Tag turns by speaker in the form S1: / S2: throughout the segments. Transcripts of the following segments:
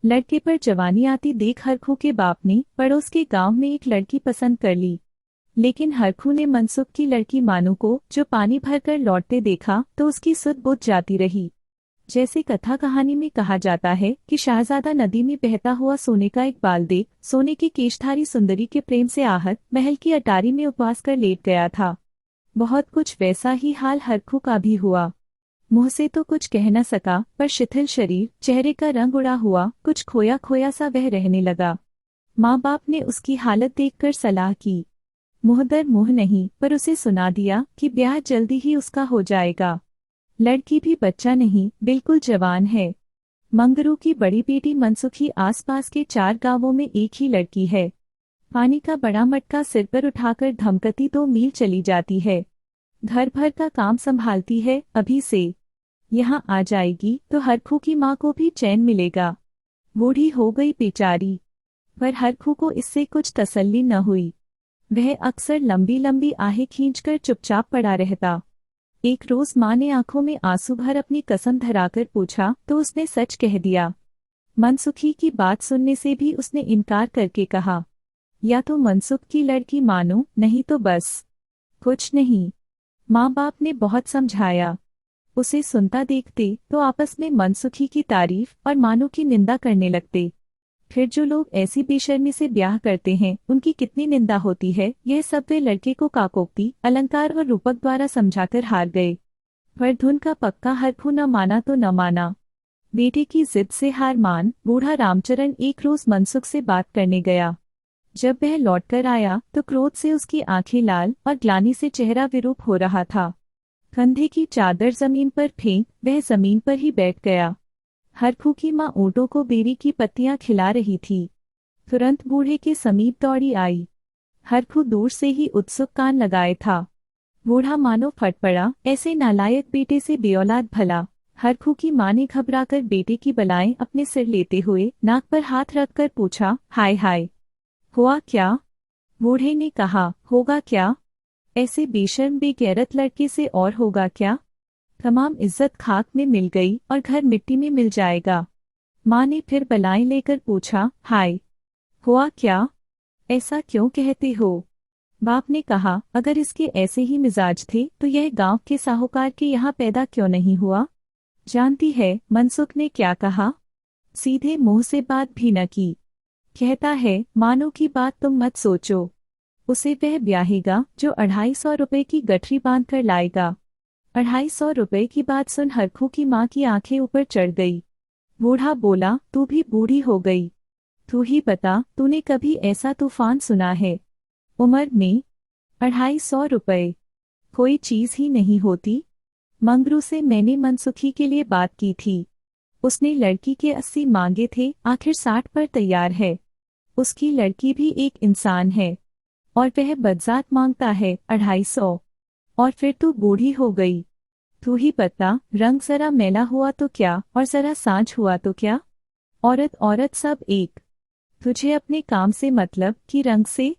S1: लड़के पर जवानी आती देख हरखू के बाप ने पड़ोस के गांव में एक लड़की पसंद कर ली। लेकिन हरखू ने मनसुख की लड़की मानू को जो पानी भरकर लौटते देखा तो उसकी सुध बुझ जाती रही। जैसे कथा कहानी में कहा जाता है कि शहजादा नदी में बहता हुआ सोने का एक बाल देख सोने की केशधारी सुंदरी के प्रेम से आहत महल की अटारी में उपवास कर लेट गया था। बहुत कुछ वैसा ही हाल हरखू का भी हुआ। मुंह से तो कुछ कह न सका, पर शिथिल शरीर, चेहरे का रंग उड़ा हुआ, कुछ खोया खोया सा वह रहने लगा। माँ बाप ने उसकी हालत देखकर सलाह की। मुँह दर मुँह नहीं, पर उसे सुना दिया कि ब्याह जल्दी ही उसका हो जाएगा। लड़की भी बच्चा नहीं, बिल्कुल जवान है। मंगरू की बड़ी बेटी मनसुखी आसपास के 4 गांवों में एक ही लड़की है। पानी का बड़ा मटका सिर पर उठाकर धमकती 2 मील चली जाती है। घर भर का काम संभालती है। अभी से यहाँ आ जाएगी तो हरखू की माँ को भी चैन मिलेगा। बूढ़ी हो गई बेचारी। पर हरखू को इससे कुछ तसल्ली न हुई। वह अक्सर लंबी लंबी आहें खींचकर चुपचाप पड़ा रहता। एक रोज माँ ने आंखों में आंसू भर अपनी कसम धराकर पूछा तो उसने सच कह दिया। मनसुखी की बात सुनने से भी उसने इनकार करके कहा, या तो मनसुख की लड़की मानो, नहीं तो बस कुछ नहीं। माँ बाप ने बहुत समझाया। उसे सुनता देखते तो आपस में मनसुखी की तारीफ और मानो की निंदा करने लगते। फिर जो लोग ऐसी बेशर्मी से ब्याह करते हैं उनकी कितनी निंदा होती है, यह सब वे लड़के को काकोक्ति, अलंकार और रूपक द्वारा समझाकर हार गए। पर धुन का पक्का हरखू न माना तो न माना। बेटे की जिद से हार मान बूढ़ा रामचरण एक रोज मनसुख से बात करने गया। जब वह लौटकर आया तो क्रोध से उसकी आंखें लाल और ग्लानि से चेहरा विरूप हो रहा था। कंधे की चादर जमीन पर फेंक वह जमीन पर ही बैठ गया। हरखू की माँ ऊँटों को बेरी की पत्तियां खिला रही थी। तुरंत बूढ़े के समीप दौड़ी आई। हरखू दूर से ही उत्सुक कान लगाए था। बूढ़ा मानो फट पड़ा, ऐसे नालायक बेटे से बेऔलाद भला। हरखू की माँ ने घबराकर बेटे की बलाएं अपने सिर लेते हुए नाक पर हाथ रखकर पूछा, हाय हाय, हुआ क्या? बूढ़े ने कहा, होगा क्या, ऐसे बेशर्म बेगैरत लड़के से और होगा क्या? तमाम इज्जत खाक में मिल गई और घर मिट्टी में मिल जाएगा। माँ ने फिर बलाएं लेकर पूछा, हाय, हुआ क्या, ऐसा क्यों कहते हो? बाप ने कहा, अगर इसके ऐसे ही मिजाज थे तो यह गांव के साहूकार के यहाँ पैदा क्यों नहीं हुआ? जानती है मनसुख ने क्या कहा? सीधे मुंह से बात भी न की। कहता है, मानो की बात तुम मत सोचो। उसे वह ब्याहेगा जो 250 रुपए की गठरी बांध कर लाएगा। 250 रुपए की बात सुन हरखू की माँ की आंखें ऊपर चढ़ गई। बूढ़ा बोला, तू भी बूढ़ी हो गई। तू ही बता, तूने कभी ऐसा तूफान सुना है? उम्र में 250 रुपए कोई चीज ही नहीं होती। मंगरू से मैंने मनसुखी के लिए बात की थी। उसने लड़की के 80 मांगे थे, आखिर 60 पर तैयार है। उसकी लड़की भी एक इंसान है और वह बदजात मांगता है 250। और फिर तू बूढ़ी हो गई। तू ही बता, रंग जरा मैला हुआ तो क्या और जरा सांझ हुआ तो क्या? औरत औरत सब एक। तुझे अपने काम से मतलब कि रंग से?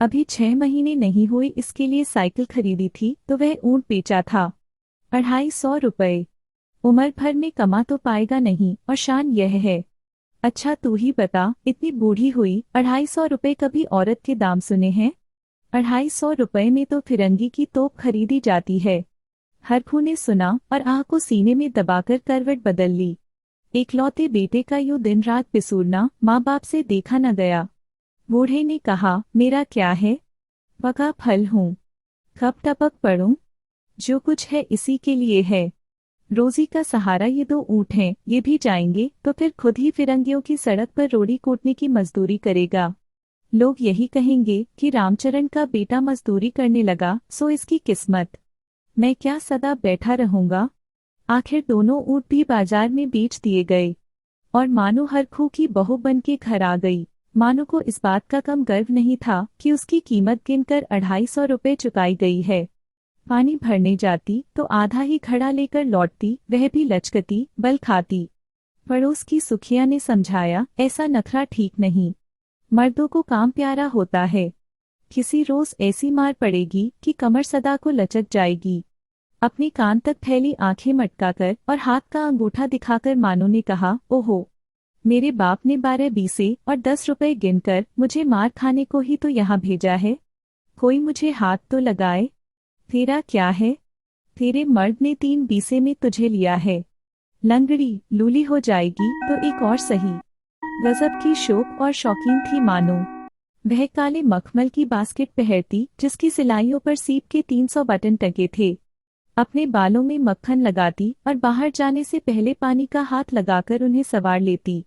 S1: अभी 6 महीने नहीं हुए इसके लिए साइकिल खरीदी थी तो वह ऊँट बेचा था। 250 रुपए उम्र भर में कमा तो पाएगा नहीं, और शान यह है। अच्छा तू ही बता, इतनी बूढ़ी हुई 250 रुपए कभी औरत के दाम सुने हैं? 250 रुपए में तो फिरंगी की तोप खरीदी जाती है। हरखू ने सुना और आह को सीने में दबाकर करवट बदल ली। एकलौते बेटे का यूं दिन रात पिसूरना माँ बाप से देखा न गया। बूढ़े ने कहा, मेरा क्या है, पका फल हूँ, कब टपक पड़ूं, जो कुछ है इसी के लिए है। रोजी का सहारा ये 2 ऊँट हैं, ये भी जाएंगे तो फिर खुद ही फिरंगियों की सड़क पर रोड़ी कूटने की मजदूरी करेगा। लोग यही कहेंगे कि रामचरण का बेटा मजदूरी करने लगा, सो इसकी किस्मत। मैं क्या सदा बैठा रहूंगा? आखिर दोनों ऊँट भी बाजार में बेच दिए गए और मानो हरखू की बहू बन के घर आ गई। मानो को इस बात का कम गर्व नहीं था कि उसकी कीमत गिनकर 250 रुपए चुकाई गई है। पानी भरने जाती तो आधा ही घड़ा लेकर लौटती, वह भी लचकती, बल खाती। पड़ोस की सुखिया ने समझाया, ऐसा नखरा ठीक नहीं। मर्दों को काम प्यारा होता है। किसी रोज ऐसी मार पड़ेगी कि कमर सदा को लचक जाएगी। अपने कान तक फैली आंखें मटकाकर और हाथ का अंगूठा दिखाकर मानो ने कहा, ओहो, मेरे बाप ने 12 बीसे और 10 रुपए गिनकर मुझे मार खाने को ही तो यहाँ भेजा है। कोई मुझे हाथ तो लगाए। तेरा क्या है? तेरे मर्द ने 3 बीसे में तुझे लिया है। लंगड़ी लूली हो जाएगी तो एक और सही। गजब की शौक और शौकीन थी मानो। वह काले मखमल की बास्केट पहनती जिसकी सिलाइयों पर सीप के 300 बटन टके थे। अपने बालों में मक्खन लगाती और बाहर जाने से पहले पानी का हाथ लगाकर उन्हें संवार लेती।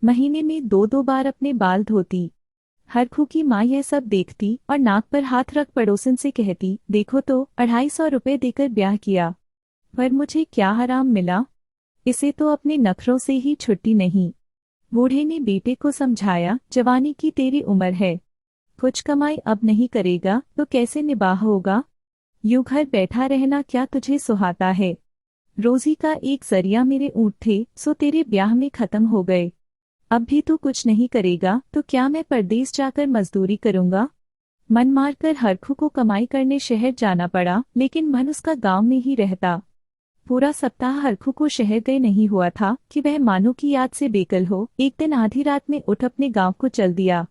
S1: महीने में 2-2 बार अपने बाल धोती। हरखू की माँ यह सब देखती और नाक पर हाथ रख पड़ोसन से कहती, देखो तो 250 रुपये देकर ब्याह किया, पर मुझे क्या हराम मिला। इसे तो अपने नखरों से ही छुट्टी नहीं। बूढ़े ने बेटे को समझाया, जवानी की तेरी उम्र है, कुछ कमाई अब नहीं करेगा तो कैसे निबाह होगा। यूं घर बैठा रहना क्या तुझे सुहाता है। रोजी का एक जरिया मेरे ऊँट थे सो तेरे ब्याह में खत्म हो गए। अब भी तू कुछ नहीं करेगा तो क्या मैं परदेस जाकर मजदूरी करूंगा। मन मारकर हरखू को कमाई करने शहर जाना पड़ा, लेकिन मन उसका गांव में ही रहता। पूरा सप्ताह हरखू को शहर गए नहीं हुआ था कि वह मानो की याद से बेकल हो। एक दिन आधी रात में उठ अपने गांव को चल दिया।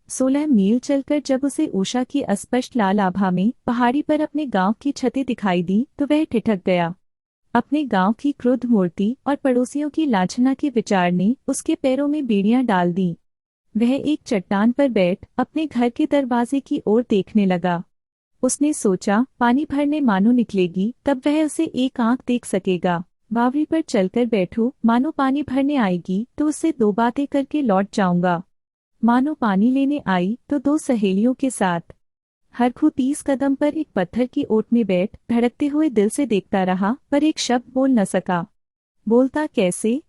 S1: 16 मील चलकर जब उसे उषा की अस्पष्ट लाल आभा में पहाड़ी पर अपने गांव की छतें दिखाई दी तो वह ठिठक गया। अपने गांव की क्रुद्ध मूर्ति और पड़ोसियों की लांछना के विचार ने उसके पैरों में बेड़ियां डाल दी। वह एक चट्टान पर बैठ अपने घर के दरवाजे की ओर देखने लगा। उसने सोचा, पानी भरने मानो निकलेगी तब वह उसे एक आंख देख सकेगा। बावड़ी पर चलकर बैठो, मानो पानी भरने आएगी तो उससे 2 बातें करके लौट जाऊंगा। मानो पानी लेने आई तो 2 सहेलियों के साथ। हरखू 30 कदम पर एक पत्थर की ओट में बैठ धड़कते हुए दिल से देखता रहा, पर एक शब्द बोल न सका। बोलता कैसे?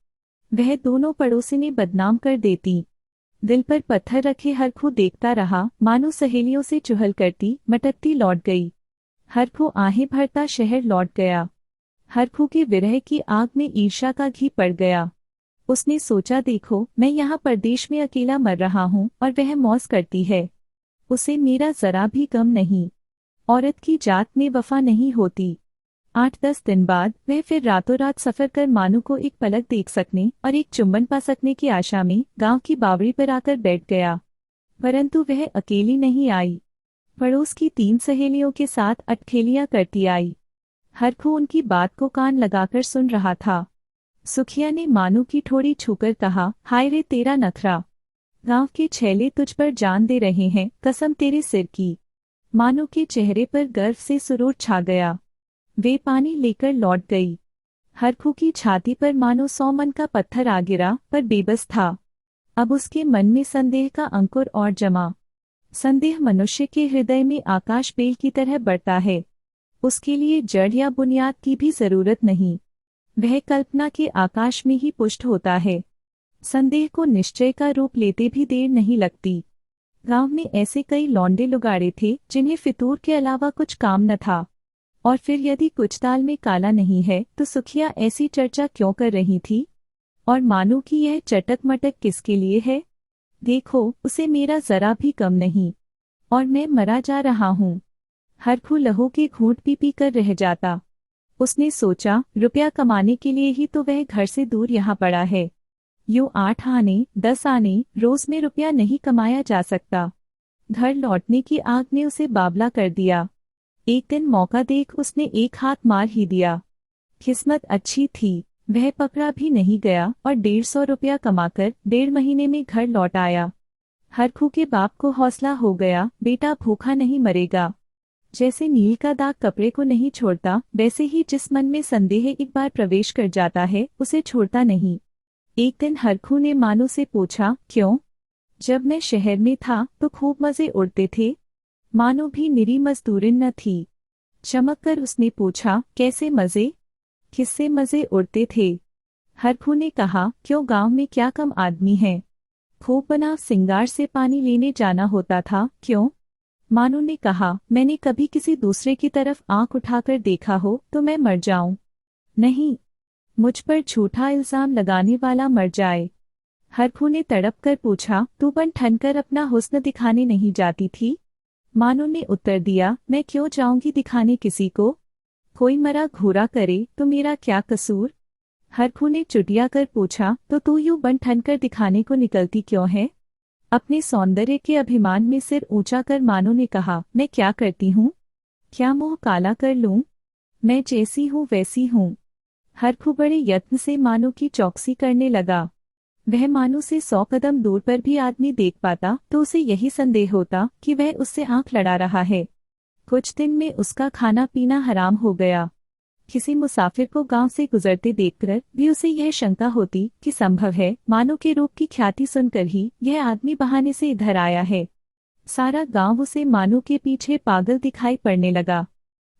S1: वह दोनों पड़ोसिनें बदनाम कर देती। दिल पर पत्थर रखे हरखू देखता रहा, मानो सहेलियों से चुहल करती मटकती लौट गई। हरखू आहें भरता शहर लौट गया। हरखू के विरह की आग में ईर्ष्या का घी पड़ गया। उसने सोचा, देखो मैं यहाँ परदेश में अकेला मर रहा हूँ और वह मौज करती है। उसे मेरा जरा भी गम नहीं। औरत की जात में वफा नहीं होती। 8-10 दिन बाद वह फिर रातों रात सफर कर मानू को एक पलक देख सकने और एक चुंबन पा सकने की आशा में गांव की बावड़ी पर आकर बैठ गया। परंतु वह अकेली नहीं आई। पड़ोस की 3 सहेलियों के साथ अटखेलियां करती आई। हरखू उनकी बात को कान लगाकर सुन रहा था। सुखिया ने मानू की ठोड़ी छूकर कहा, हाय रे तेरा नखरा। गांव के छैले तुझ पर जान दे रहे हैं, कसम तेरे सिर की। मानू के चेहरे पर गर्व से सुरूर छा गया। वे पानी लेकर लौट गई। हरखू की छाती पर मानो 100 मन का पत्थर आ गिरा, पर बेबस था। अब उसके मन में संदेह का अंकुर और जमा। संदेह मनुष्य के हृदय में आकाश बेल की तरह बढ़ता है। उसके लिए जड़ या बुनियाद की भी जरूरत नहीं, वह कल्पना के आकाश में ही पुष्ट होता है। संदेह को निश्चय का रूप लेते भी देर नहीं लगती। गांव में ऐसे कई लौंडे लुगाड़े थे जिन्हें फितूर के अलावा कुछ काम न था। और फिर यदि कुछ दाल में काला नहीं है तो सुखिया ऐसी चर्चा क्यों कर रही थी? और मानू की यह चटक मटक किसके लिए है? देखो, उसे मेरा जरा भी कम नहीं, और मैं मरा जा रहा हूँ। हरखू लहू के घूंट पी पी कर रह जाता। उसने सोचा, रुपया कमाने के लिए ही तो वह घर से दूर यहाँ पड़ा है। यूं 8 आने 10 आने रोज में रुपया नहीं कमाया जा सकता। घर लौटने की आग ने उसे बावला कर दिया। एक दिन मौका देख उसने एक हाथ मार ही दिया। किस्मत अच्छी थी, वह पकड़ा भी नहीं गया और 150 रुपया कमाकर 1.5 महीने में घर लौट आया। हरखू के बाप को हौसला हो गया, बेटा भूखा नहीं मरेगा। जैसे नील का दाग कपड़े को नहीं छोड़ता, वैसे ही जिस मन में संदेह एक बार प्रवेश कर जाता है उसे छोड़ता नहीं। एक दिन हरखू ने मानू से पूछा, क्यों? जब मैं शहर में था तो खूब मजे उड़ते थे। मानो भी निरी मजदूरिन न थी। चमक कर उसने पूछा, कैसे मजे? किससे मजे उड़ते थे? हरखू ने कहा, क्यों गांव में क्या कम आदमी हैं? खूब बनाव सिंगार से पानी लेने जाना होता था, क्यों? मानू ने कहा, मैंने कभी किसी दूसरे की तरफ आंख उठाकर देखा हो तो मैं मर जाऊं। नहीं, मुझ पर झूठा इल्जाम लगाने वाला मर जाए। हरखू ने तड़प कर पूछा, तू बन ठन कर अपना हुस्न दिखाने नहीं जाती थी? मानू ने उत्तर दिया, मैं क्यों जाऊंगी दिखाने किसी को? कोई मरा घूरा करे तो मेरा क्या कसूर? हरखू ने चुटिया कर पूछा, तो तू यूं बन ठन कर दिखाने को निकलती क्यों है? अपने सौंदर्य के अभिमान में सिर ऊंचा कर मानो ने कहा, मैं क्या करती हूँ? क्या मुंह काला कर लूं? मैं जैसी हूँ वैसी हूँ। हरखू बड़े यत्न से मानो की चौकसी करने लगा। वह मानो से 100 कदम दूर पर भी आदमी देख पाता तो उसे यही संदेह होता कि वह उससे आंख लड़ा रहा है। कुछ दिन में उसका खाना पीना हराम हो गया। किसी मुसाफिर को गांव से गुजरते देखकर भी उसे यह शंका होती कि संभव है मानो के रूप की ख्याति सुनकर ही यह आदमी बहाने से इधर आया है। सारा गांव उसे मानो के पीछे पागल दिखाई पड़ने लगा।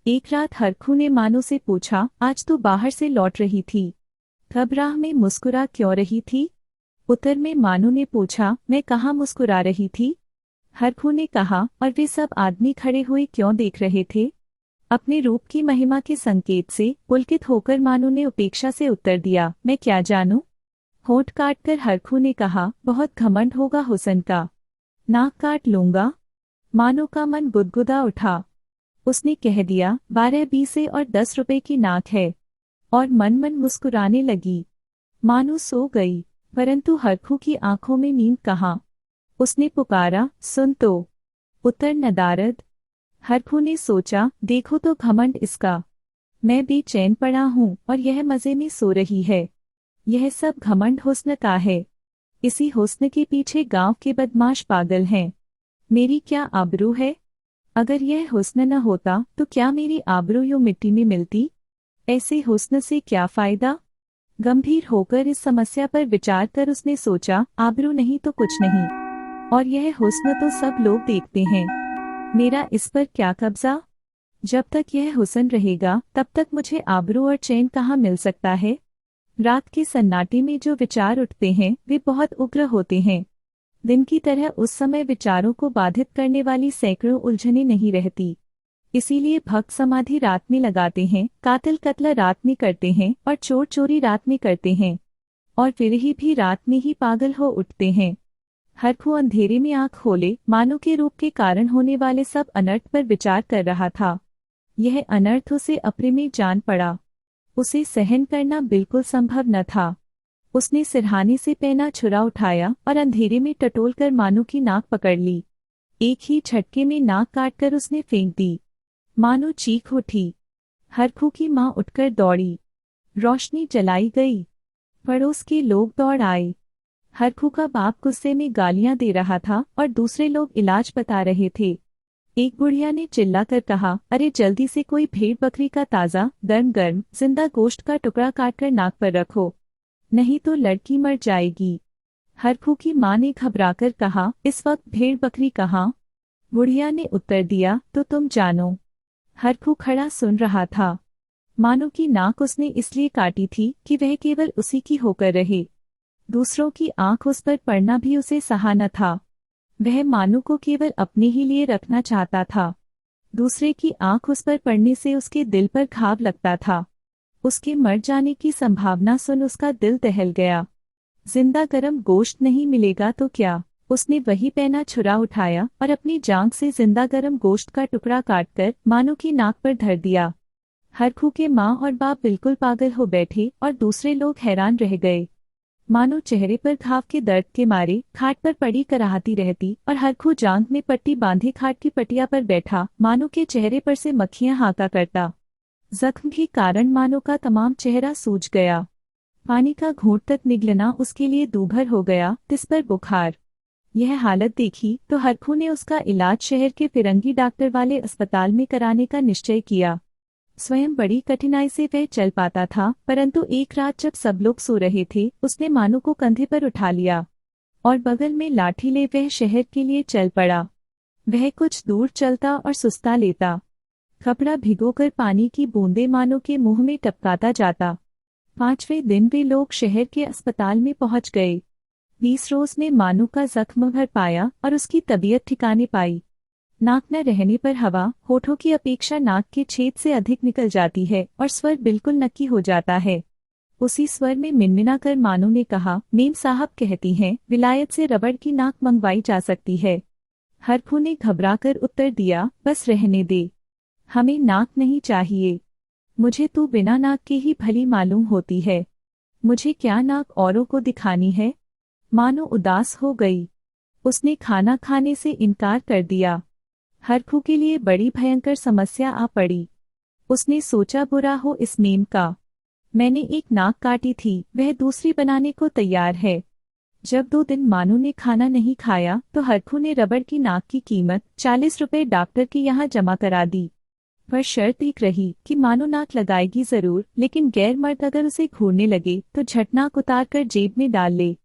S1: एक रात हरखू ने मानो से पूछा, आज तू बाहर से लौट रही थी, कब राह में मुस्कुरा क्यों रही थी? उत्तर में मानो ने पूछा, मैं कहाँ मुस्कुरा रही थी? हरखू ने कहा, और वे सब आदमी खड़े हुए क्यों देख रहे थे? अपने रूप की महिमा के संकेत से पुलकित होकर मानो ने उपेक्षा से उत्तर दिया, मैं क्या जानूं? होंठ काटकर हरखू ने कहा, बहुत घमंड होगा हुस्न का, नाक काट लूंगा। मानो का मन गुदगुदा उठा। उसने कह दिया, 12 बीसे और 10 रुपए की नाक है, और मन मन मुस्कुराने लगी। मानो सो गई, परंतु हरखू की आंखों में नींद कहाँ। उसने पुकारा, सुन तो। उत्तर नदारद। हरखू ने सोचा, देखो तो घमंड इसका। मैं बेचैन पड़ा हूँ और यह मजे में सो रही है। यह सब घमंड हुस्न का है। इसी हुस्न के पीछे गांव के बदमाश पागल हैं। मेरी क्या आबरू है? अगर यह हुस्न न होता तो क्या मेरी आबरू यूं मिट्टी में मिलती? ऐसे हुस्न से क्या फायदा? गंभीर होकर इस समस्या पर विचार कर उसने सोचा, आबरू नहीं तो कुछ नहीं, और यह हुस्न तो सब लोग देखते हैं। मेरा इस पर क्या कब्जा? जब तक यह हुस्न रहेगा तब तक मुझे आबरू और चैन कहाँ मिल सकता है? रात के सन्नाटे में जो विचार उठते हैं वे बहुत उग्र होते हैं। दिन की तरह उस समय विचारों को बाधित करने वाली सैकड़ों उलझनें नहीं रहती। इसीलिए भक्त समाधि रात में लगाते हैं, कातिल कत्ल रात में करते हैं और चोर चोरी रात में करते हैं, और विरही भी रात में ही पागल हो उठते हैं। हरखू अंधेरे में आंख खोले मानो के रूप के कारण होने वाले सब अनर्थ पर विचार कर रहा था। यह अनर्थ उसे अपने में जान पड़ा। उसे सहन करना बिल्कुल संभव न था। उसने सिरहाने से पहना छुरा उठाया और अंधेरे में टटोल कर मानो की नाक पकड़ ली। एक ही झटके में नाक काटकर उसने फेंक दी। मानो चीख उठी। हरखू की माँ उठकर दौड़ी। रोशनी जलाई गई। पड़ोस के लोग दौड़ आए। हरखू का बाप गुस्से में गालियां दे रहा था और दूसरे लोग इलाज बता रहे थे। एक बुढ़िया ने चिल्लाकर कहा, अरे जल्दी से कोई भेड़ बकरी का ताज़ा गर्म गर्म जिंदा गोश्त का टुकड़ा काटकर नाक पर रखो, नहीं तो लड़की मर जाएगी। हरखू की माँ ने घबराकर कहा, इस वक्त भेड़ बकरी कहाँ? बुढ़िया ने उत्तर दिया, तो तुम जानो। हरखू खड़ा सुन रहा था। मानो की नाक उसने इसलिए काटी थी कि वह केवल उसी की होकर रहे। दूसरों की आंख उस पर पड़ना भी उसे सहा न था। वह मानो को केवल अपने ही लिए रखना चाहता था। दूसरे की आंख उस पर पड़ने से उसके दिल पर घाव लगता था। उसके मर जाने की संभावना सुन उसका दिल दहल गया। जिंदा गरम गोश्त नहीं मिलेगा तो क्या? उसने वही पहना छुरा उठाया और अपनी जांघ से जिंदा गरम गोश्त का टुकड़ा काटकर मानो की नाक पर धर दिया। हरखू के माँ और बाप बिल्कुल पागल हो बैठे और दूसरे लोग हैरान रह गए। मानो चेहरे पर घाव के दर्द के मारे खाट पर पड़ी कराहती रहती और हरखू जांघ में पट्टी बांधे खाट की पटिया पर बैठा मानो के चेहरे पर से मक्खियां हाका करता। जख्म के कारण मानो का तमाम चेहरा सूज गया। पानी का घूंट तक निगलना उसके लिए दूभर हो गया, तिस पर बुखार। यह हालत देखी तो हरखू ने उसका इलाज शहर के फिरंगी डॉक्टर वाले अस्पताल में कराने का निश्चय किया। स्वयं बड़ी कठिनाई से वह चल पाता था, परंतु एक रात जब सब लोग सो रहे थे उसने मानो को कंधे पर उठा लिया और बगल में लाठी ले वह शहर के लिए चल पड़ा। वह कुछ दूर चलता और सुस्ता लेता। कपड़ा भिगोकर पानी की बूंदें मानो के मुंह में टपकाता जाता। 5वें दिन वे लोग शहर के अस्पताल में पहुंच गए। 20 रोज में मानो का जख्म भर पाया और उसकी तबीयत ठिकाने पाई। नाक न रहने पर हवा होठों की अपेक्षा नाक के छेद से अधिक निकल जाती है और स्वर बिल्कुल नक्की हो जाता है। उसी स्वर में मिनमिना कर मानो ने कहा, मेम साहब कहती हैं विलायत से रबड़ की नाक मंगवाई जा सकती है। हरखू ने घबराकर उत्तर दिया, बस रहने दे, हमें नाक नहीं चाहिए। मुझे तू बिना नाक के ही भली मालूम होती है। मुझे क्या नाक औरों को दिखानी है? मानो उदास हो गई। उसने खाना खाने से इनकार कर दिया। हरखू के लिए बड़ी भयंकर समस्या आ पड़ी। उसने सोचा बुरा हो इस मेम का। मैंने एक नाक काटी थी, वह दूसरी बनाने को तैयार है। जब 2 दिन मानू ने खाना नहीं खाया तो हरखू ने रबड़ की नाक की कीमत 40 रुपए डॉक्टर के यहाँ जमा करा दी। पर शर्त एक रही कि मानू नाक लगाएगी जरूर, लेकिन गैर मर्द अगर उसे घूरने लगे तो झट नाक उतार कर जेब में डाल ले।